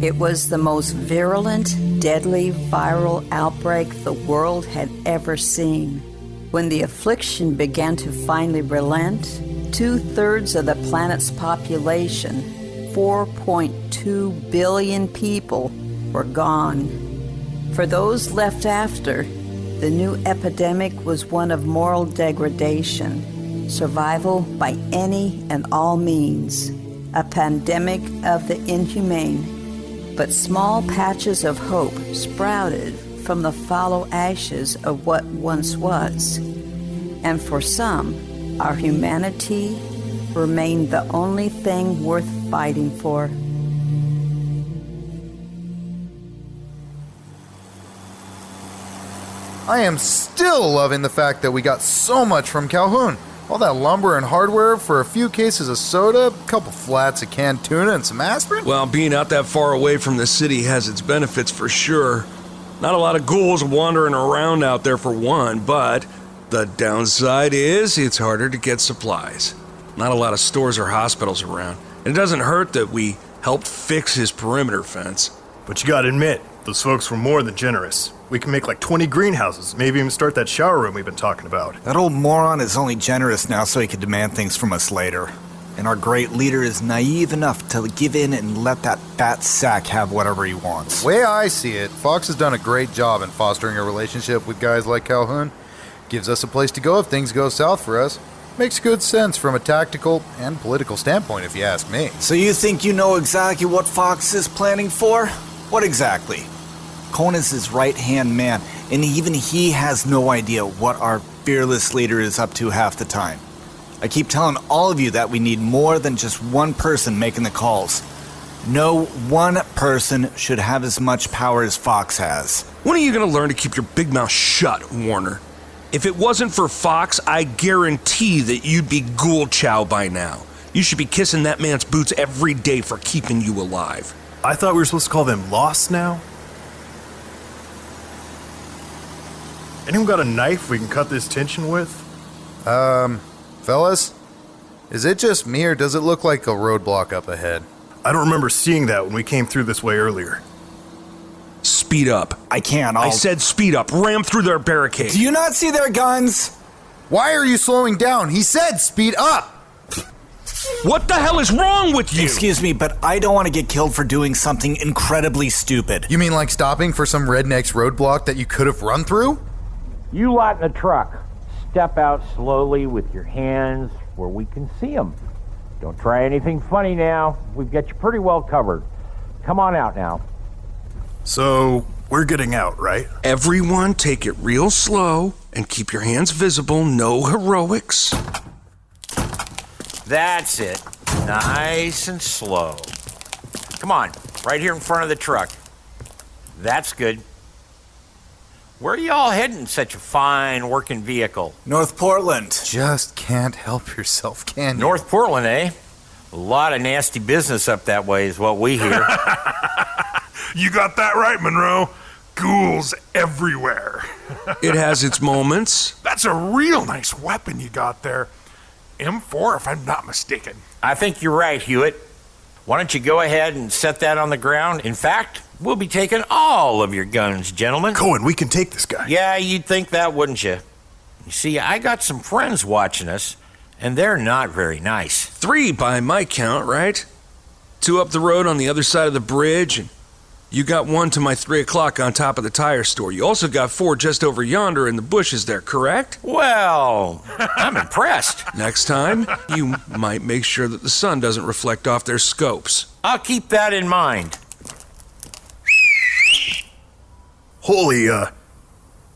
It was the most virulent, deadly viral outbreak the world had ever seen. When the affliction began to finally relent, 2/3 of the planet's population, 4.2 billion people, were gone. For those left after, the new epidemic was one of moral degradation, survival by any and all means, a pandemic of the inhumane. But small patches of hope sprouted from the fallow ashes of what once was. And for some, our humanity remained the only thing worth fighting for. I am still loving the fact that we got so much from Calhoun. All that lumber and hardware for a few cases of soda, a couple flats of canned tuna, and some aspirin? Well, being out that far away from the city has its benefits for sure. Not a lot of ghouls wandering around out there for one, but the downside is it's harder to get supplies. Not a lot of stores or hospitals around. And it doesn't hurt that we helped fix his perimeter fence. But you gotta admit, those folks were more than generous. We can make like 20 greenhouses, maybe even start that shower room we've been talking about. That old moron is only generous now so he can demand things from us later. And our great leader is naive enough to give in and let that fat sack have whatever he wants. The way I see it, Fox has done a great job in fostering a relationship with guys like Calhoun. Gives us a place to go if things go south for us. Makes good sense from a tactical and political standpoint, if you ask me. So you think you know exactly what Fox is planning for? What exactly? Cohen is his right-hand man, and even he has no idea what our fearless leader is up to half the time. I keep telling all of you that we need more than just one person making the calls. No one person should have as much power as Fox has. When are you going to learn to keep your big mouth shut, Warner? If it wasn't for Fox, I guarantee that you'd be ghoul chow by now. You should be kissing that man's boots every day for keeping you alive. I thought we were supposed to call them Lost now? Anyone got a knife we can cut this tension with? Fellas? Is it just me or does it look like a roadblock up ahead? I don't remember seeing that when we came through this way earlier. Speed up. I can't, I said speed up. Ram through their barricade. Do you not see their guns? Why are you slowing down? He said speed up! What the hell is wrong with you? Excuse me, but I don't want to get killed for doing something incredibly stupid. You mean like stopping for some redneck's roadblock that you could have run through? You lot in the truck, step out slowly with your hands where we can see them. Don't try anything funny now. We've got you pretty well covered. Come on out now. So, we're getting out, right? Everyone take it real slow and keep your hands visible. No heroics. That's it. Nice and slow. Come on, right here in front of the truck. That's good. Where are you all heading in such a fine working vehicle? North Portland. Just can't help yourself, can you? North Portland, eh? A lot of nasty business up that way is what we hear. You got that right, Monroe. Ghouls everywhere. It has its moments. That's a real nice weapon you got there. M4, if I'm not mistaken. I think you're right, Hewitt. Why don't you go ahead and set that on the ground? In fact, we'll be taking all of your guns, gentlemen. Cohen, we can take this guy. Yeah, you'd think that, wouldn't you? You see, I got some friends watching us, and they're not very nice. 3 by my count, right? 2 up the road on the other side of the bridge, and you got 1 to my 3 o'clock on top of the tire store. You also got 4 just over yonder in the bushes there, correct? Well, I'm impressed. Next time, you might make sure that the sun doesn't reflect off their scopes. I'll keep that in mind. Holy,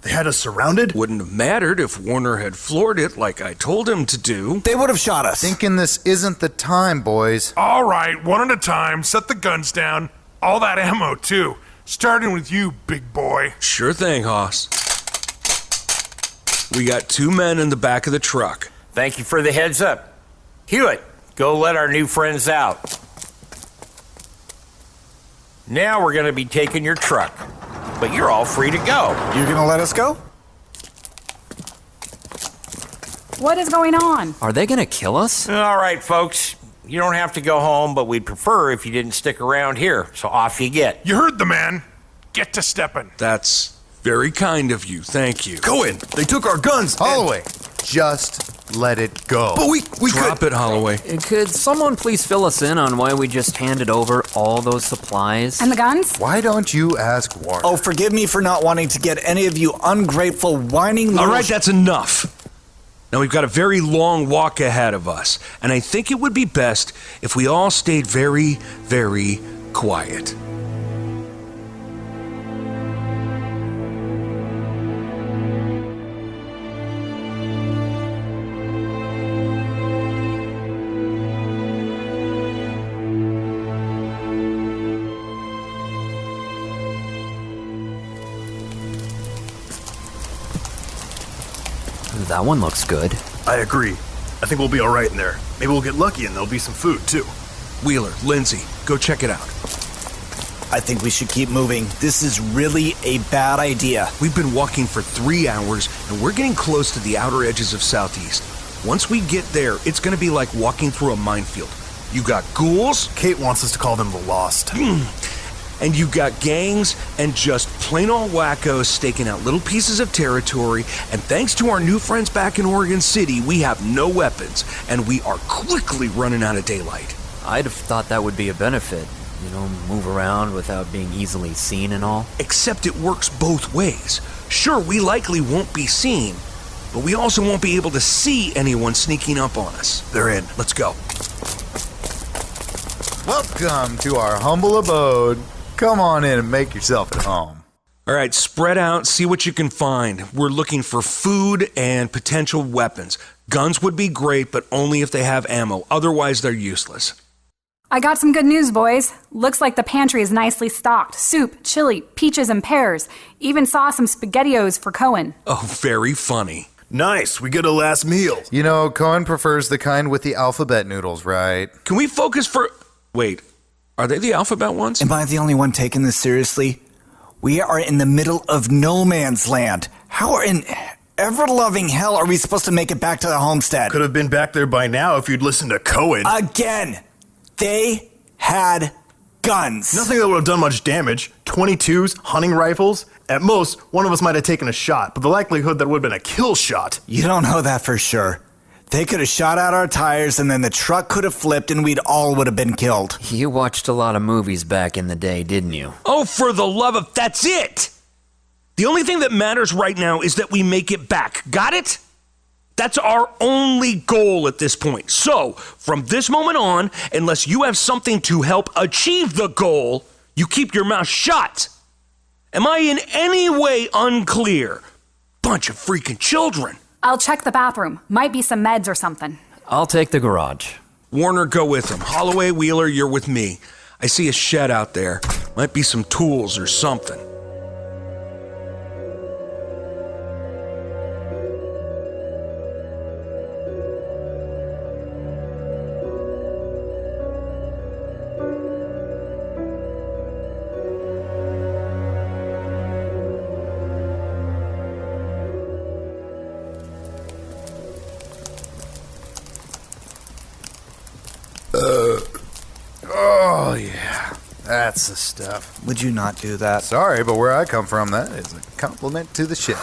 they had us surrounded? Wouldn't have mattered if Warner had floored it like I told him to do. They would have shot us. Thinking this isn't the time, boys. All right, one at a time. Set the guns down. All that ammo, too. Starting with you, big boy. Sure thing, Hoss. We got 2 men in the back of the truck. Thank you for the heads up. Hewitt, go let our new friends out. Now we're going to be taking your truck, but you're all free to go. You're gonna let us go? What is going on? Are they gonna kill us? All right, folks. You don't have to go home, but we'd prefer if you didn't stick around here. So off you get. You heard the man. Get to stepping. That's very kind of you. Thank you. Cohen, they took our guns. Holloway, just let it go. But we Drop it, Holloway. Could someone please fill us in on why we just handed over all those supplies? And the guns? Why don't you ask Warner? Oh, forgive me for not wanting to get any of you ungrateful, whining little... All right, that's enough. Now we've got a very long walk ahead of us, and I think it would be best if we all stayed very, very quiet. That one looks good. I agree. I think we'll be all right in there. Maybe we'll get lucky and there'll be some food, too. Wheeler, Lindsay, go check it out. I think we should keep moving. This is really a bad idea. We've been walking for 3 hours, and we're getting close to the outer edges of Southeast. Once we get there, it's going to be like walking through a minefield. You got ghouls, Kate wants us to call them the Lost. and you got gangs and just plain old wackos staking out little pieces of territory, and thanks to our new friends back in Oregon City, we have no weapons, and we are quickly running out of daylight. I'd have thought that would be a benefit. You know, move around without being easily seen and all. Except it works both ways. Sure, we likely won't be seen, but we also won't be able to see anyone sneaking up on us. They're in. Let's go. Welcome to our humble abode. Come on in and make yourself at home. All right, spread out, see what you can find. We're looking for food and potential weapons. Guns would be great, but only if they have ammo. Otherwise, they're useless. I got some good news, boys. Looks like the pantry is nicely stocked. Soup, chili, peaches, and pears. Even saw some SpaghettiOs for Cohen. Oh, very funny. Nice, we get a last meal. You know, Cohen prefers the kind with the alphabet noodles, right? Can we focus for... Wait, are they the alphabet ones? Am I the only one taking this seriously? We are in the middle of no man's land. How in ever-loving hell are we supposed to make it back to the homestead? Could have been back there by now if you'd listened to Cohen. Again, they had guns. Nothing that would have done much damage. 22s, hunting rifles. At most, one of us might have taken a shot, but the likelihood that would have been a kill shot. You don't know that for sure. They could have shot out our tires and then the truck could have flipped and we'd all would have been killed. You watched a lot of movies back in the day, didn't you? Oh, for the love of... That's it! The only thing that matters right now is that we make it back. Got it? That's our only goal at this point. So, from this moment on, unless you have something to help achieve the goal, you keep your mouth shut. Am I in any way unclear? Bunch of freaking children. I'll check the bathroom. Might be some meds or something. I'll take the garage. Warner, go with him. Holloway, Wheeler, you're with me. I see a shed out there. Might be some tools or something. Oh, yeah. That's the stuff. Would you not do that? Sorry, but where I come from, that is a compliment to the ship.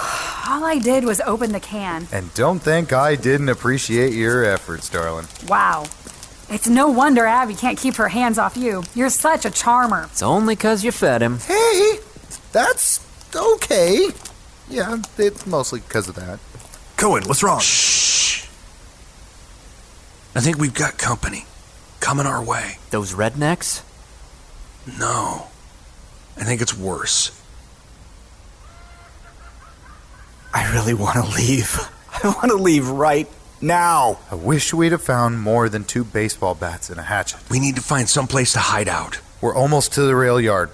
All I did was open the can. And don't think I didn't appreciate your efforts, darling. Wow. It's no wonder Abby can't keep her hands off you. You're such a charmer. It's only 'cause you fed him. Hey, that's okay. Yeah, it's mostly because of that. Cohen, what's wrong? Shh. I think we've got company coming our way. Those rednecks? No. I think it's worse. I really want to leave. I want to leave right now. I wish we'd have found more than 2 baseball bats and a hatchet. We need to find some place to hide out. We're almost to the rail yard.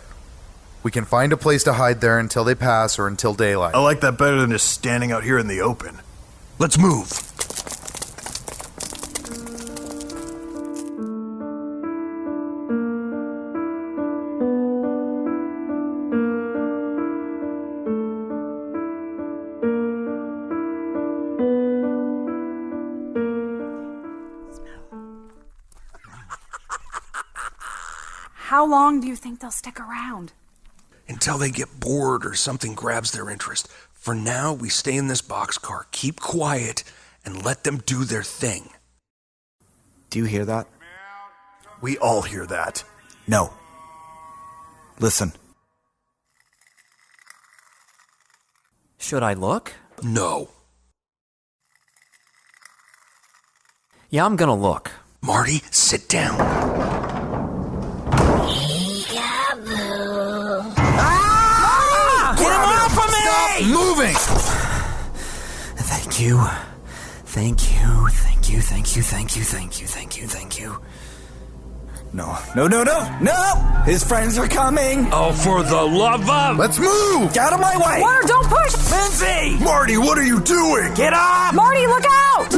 We can find a place to hide there until they pass or until daylight. I like that better than just standing out here in the open. Let's move. how long do you think they'll stick around? Until they get bored or something grabs their interest. For now, we stay in this boxcar, keep quiet, and let them do their thing. Do you hear that? We all hear that. No. Listen. Should I look? No. Yeah, I'm gonna look. Marty, sit down. Get him off of me! Stop moving! Thank you. Thank you. Thank you. Thank you. Thank you. Thank you. Thank you. Thank you. No. His friends are coming. Oh, for the love of... Let's move! Get out of my way. Water, don't push! Lindsay! Marty, what are you doing? Get up! Marty, look out!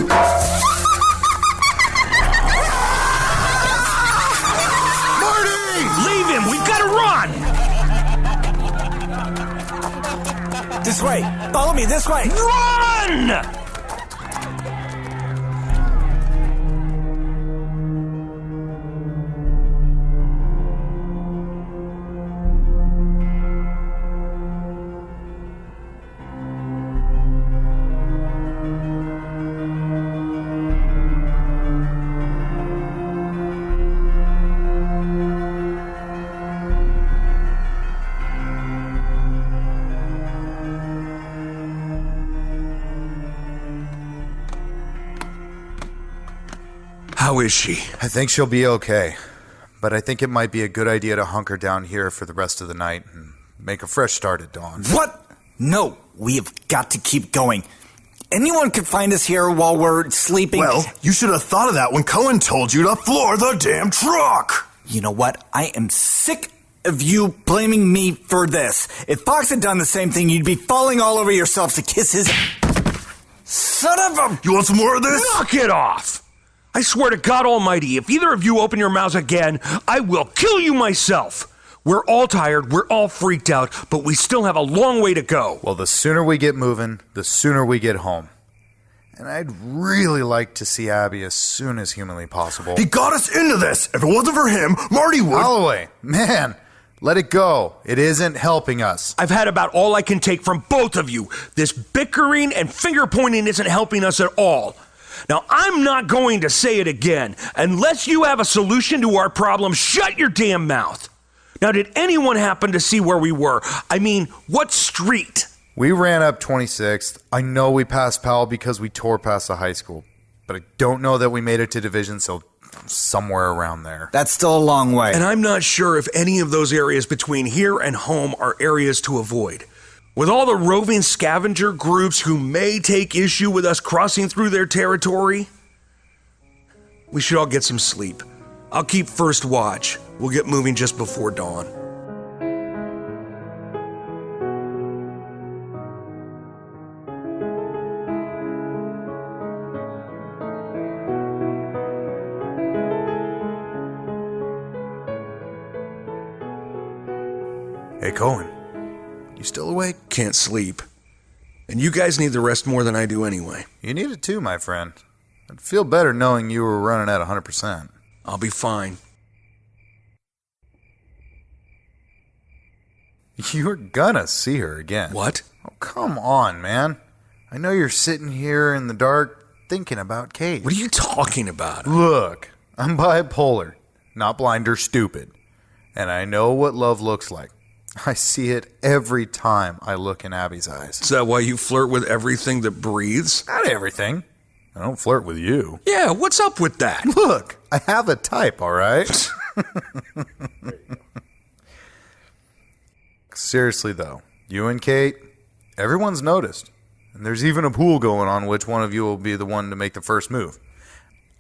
Marty! Leave him! We've got to run! This way. Follow me this way. Run! How is she? I think she'll be okay. But I think it might be a good idea to hunker down here for the rest of the night and make a fresh start at dawn. What? No, we have got to keep going. Anyone could find us here while we're sleeping. Well, you should have thought of that when Cohen told you to floor the damn truck. You know what? I am sick of you blaming me for this. If Fox had done the same thing, you'd be falling all over yourself to kiss his... Son of a... You want some more of this? Knock it off! I swear to God Almighty, if either of you open your mouths again, I will kill you myself! We're all tired, we're all freaked out, but we still have a long way to go. Well, the sooner we get moving, the sooner we get home. And I'd really like to see Abby as soon as humanly possible. He got us into this. If it wasn't for him, Marty would... Holloway, man, let it go. It isn't helping us. I've had about all I can take from both of you. This bickering and finger-pointing isn't helping us at all. Now, I'm not going to say it again. Unless you have a solution to our problem, shut your damn mouth. Now, did anyone happen to see where we were? I mean, what street? We ran up 26th. I know we passed Powell because we tore past the high school. But I don't know that we made it to Division, so somewhere around there. That's still a long way. And I'm not sure if any of those areas between here and home are areas to avoid. With all the roving scavenger groups who may take issue with us crossing through their territory, we should all get some sleep. I'll keep first watch. We'll get moving just before dawn. Hey, Cohen, you still awake? Can't sleep. And you guys need the rest more than I do anyway. You need it too, my friend. I'd feel better knowing you were running at 100%. I'll be fine. You're gonna see her again. What? Oh, come on, man. I know you're sitting here in the dark thinking about Kate. What are you talking about? Look, I'm bipolar, not blind or stupid. And I know what love looks like. I see it every time I look in Abby's eyes. Is that why you flirt with everything that breathes? Not everything. I don't flirt with you. Yeah, what's up with that? Look, I have a type, all right? Seriously, though, you and Kate, everyone's noticed. And there's even a pool going on which one of you will be the one to make the first move.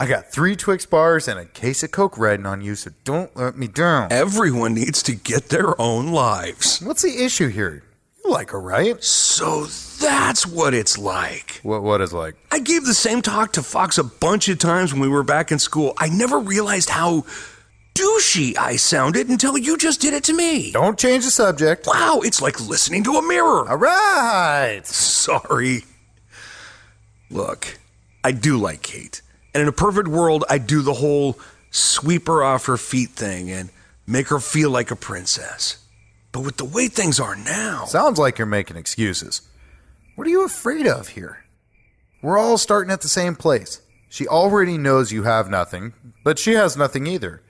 I got 3 Twix bars and a case of Coke Red on you, so don't let me down. Everyone needs to get their own lives. What's the issue here? You like her, right? So that's what it's like. What is like? I gave the same talk to Fox a bunch of times when we were back in school. I never realized how douchey I sounded until you just did it to me. Don't change the subject. Wow, it's like listening to a mirror. All right. Sorry. Look, I do like Kate. And in a perfect world, I'd do the whole sweep her off her feet thing and Make her feel like a princess. But with the way things are now... Sounds like you're making excuses. What are you afraid of here? We're all starting at the same place. She already knows you have nothing, but she has nothing either.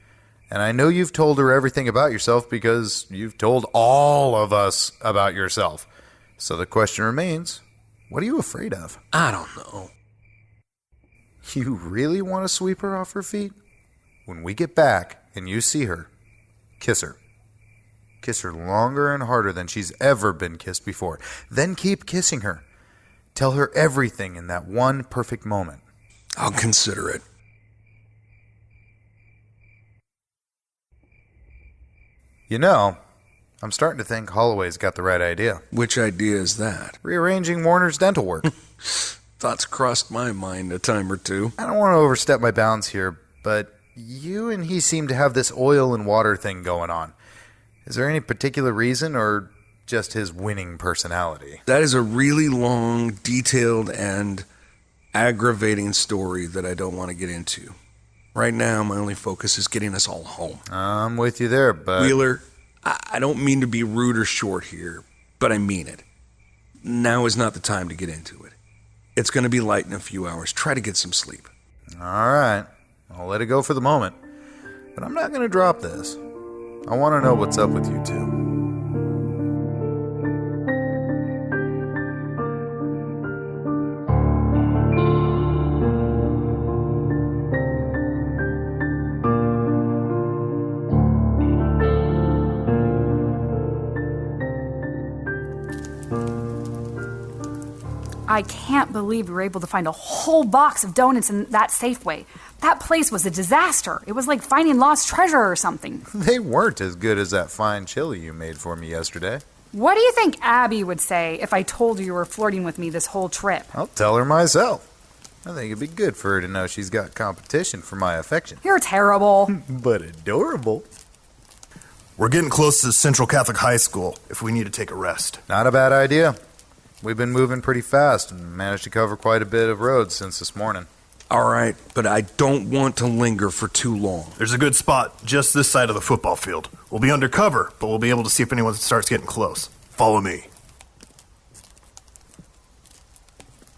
And I know you've told her everything about yourself because you've told all of us about yourself. So the question remains, what are you afraid of? I don't know. You really want to sweep her off her feet? When we get back and you see her, kiss her. Kiss her longer and harder than she's ever been kissed before. Then keep kissing her. Tell her everything in that one perfect moment. I'll consider it. You know, I'm starting to think Holloway's got the right idea. Which idea is that? Rearranging Warner's dental work. Thoughts crossed my mind a time or two. I don't want to overstep my bounds here, but you and he seem to have this oil and water thing going on. Is there any particular reason, or just his winning personality? That is a really long, detailed, and aggravating story that I don't want to get into. Right now, my only focus is getting us all home. I'm with you there, but... Wheeler, I don't mean to be rude or short here, but I mean it. Now is not the time to get into it. It's going to be light in a few hours. Try to get some sleep. All right. I'll let it go for the moment. But I'm not going to drop this. I want to know what's up with you two. I can't believe we were able to find a whole box of donuts in that Safeway. That place was a disaster. It was like finding lost treasure or something. They weren't as good as that fine chili you made for me yesterday. What do you think Abby would say if I told her you were flirting with me this whole trip? I'll tell her myself. I think it'd be good for her to know she's got competition for my affection. You're terrible. But adorable. We're getting close to Central Catholic High School if we need to take a rest. Not a bad idea. We've been moving pretty fast and managed to cover quite a bit of road since this morning. All right, but I don't want to linger for too long. There's a good spot just this side of the football field. We'll be undercover, but we'll be able to see if anyone starts getting close. Follow me.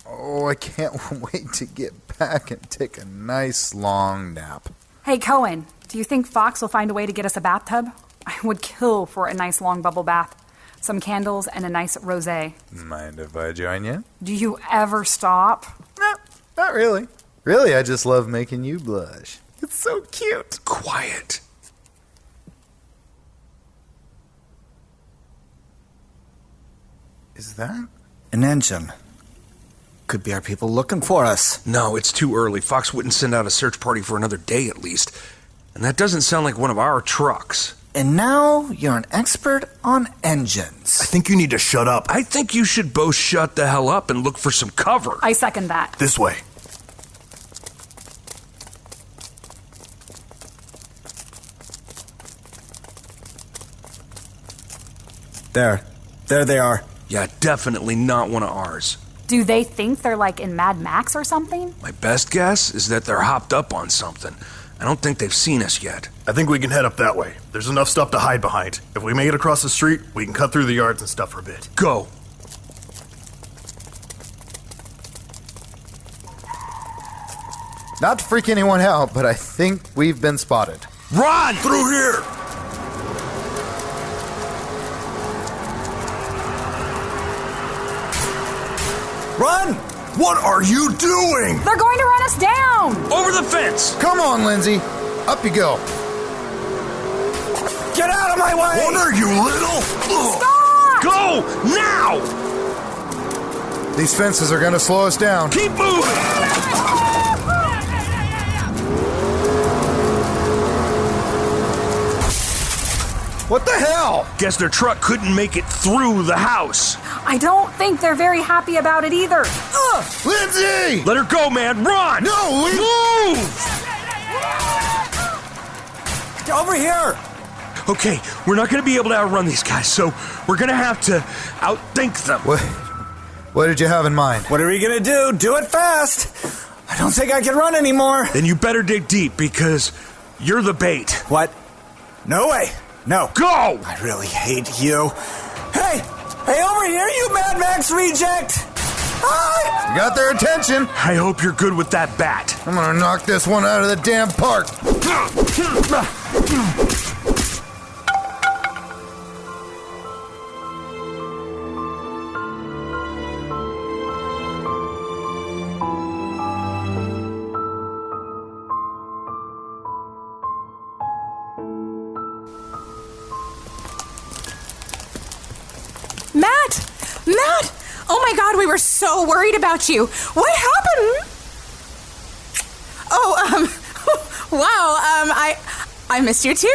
Oh, I can't wait to get back and take a nice long nap. Hey, Cohen, do you think Fox will find a way to get us a bathtub? I would kill for a nice long bubble bath. Some candles and a nice rosé. Mind if I join you? Do you ever stop? No, not really. Really, I just love making you blush. It's so cute. Quiet. Is that? An engine. Could be our people looking for us. No, it's too early. Fox wouldn't send out a search party for another day at least. And that doesn't sound like one of our trucks. And now you're an expert on engines. I think you need to shut up. I think you should both shut the hell up and look for some cover. I second that. This way. There they are. Yeah, definitely not one of ours. Do they think they're like in Mad Max or something? My best guess is that they're hopped up on something. I don't think they've seen us yet. I think we can head up that way. There's enough stuff to hide behind. If we make it across the street, we can cut through the yards and stuff for a bit. Go. Not to freak anyone out, but I think we've been spotted. Run! Through here! Run! What are you doing? They're going to run us down! Over the fence! Come on, Lindsay. Up you go. Get out of my way! What are you, little? Stop! Go! Now! These fences are going to slow us down. Keep moving! What the hell? Guess their truck couldn't make it through the house. I don't think they're very happy about it either. Lindsay! Let her go, man. Run! No, Move! Get over here! Okay, we're not going to be able to outrun these guys, so we're going to have to outthink them. What did you have in mind? What are we gonna do? Do it fast! I don't think I can run anymore. Then you better dig deep, because you're the bait. What? No way. No. Go! I really hate you. Hey! Hey, over here, you Mad Max reject! Hi! You got their attention. I hope you're good with that bat. I'm gonna knock this one out of the damn park. Matt! Oh my god, we were so worried about you. What happened? Oh, wow, I missed you too.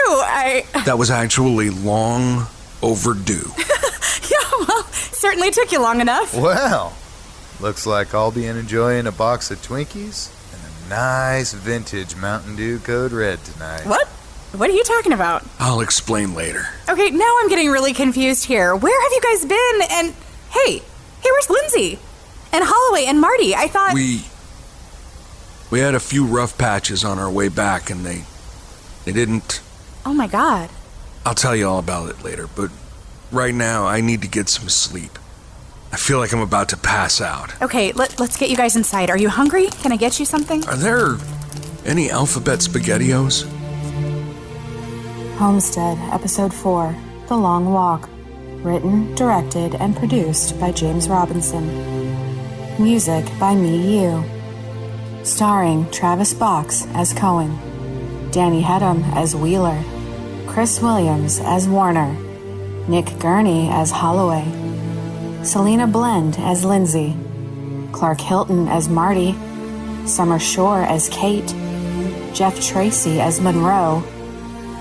That was actually long overdue. Yeah, well, certainly took you long enough. Well, looks like I'll be enjoying a box of Twinkies and a nice vintage Mountain Dew Code Red tonight. What? What are you talking about? I'll explain later. Okay, now I'm getting really confused here. Where have you guys been? And hey, where's Lindsay? And Holloway and Marty? I thought... We had a few rough patches on our way back, and they didn't... Oh my god. I'll tell you all about it later, but right now I need to get some sleep. I feel like I'm about to pass out. Okay, let's get you guys inside. Are you hungry? Can I get you something? Are there any alphabet SpaghettiOs? Homestead, Episode 4, The Long Walk. Written, directed, and produced by James Robinson. Music by Me You. Starring Travis Box as Cohen, Danny Hedham as Wheeler, Chris Williams as Warner, Nick Gurney as Holloway, Selena Blend as Lindsay, Clark Hilton as Marty, Summer Shore as Kate, Jeff Tracy as Monroe,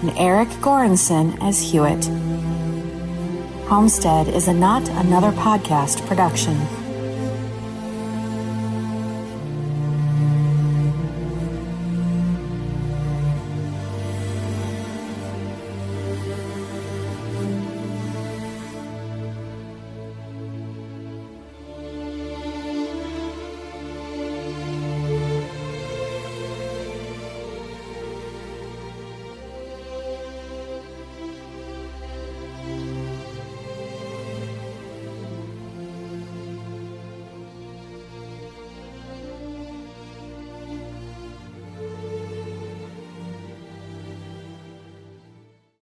and Eric Goranson as Hewitt. Homestead is a Not Another Podcast production.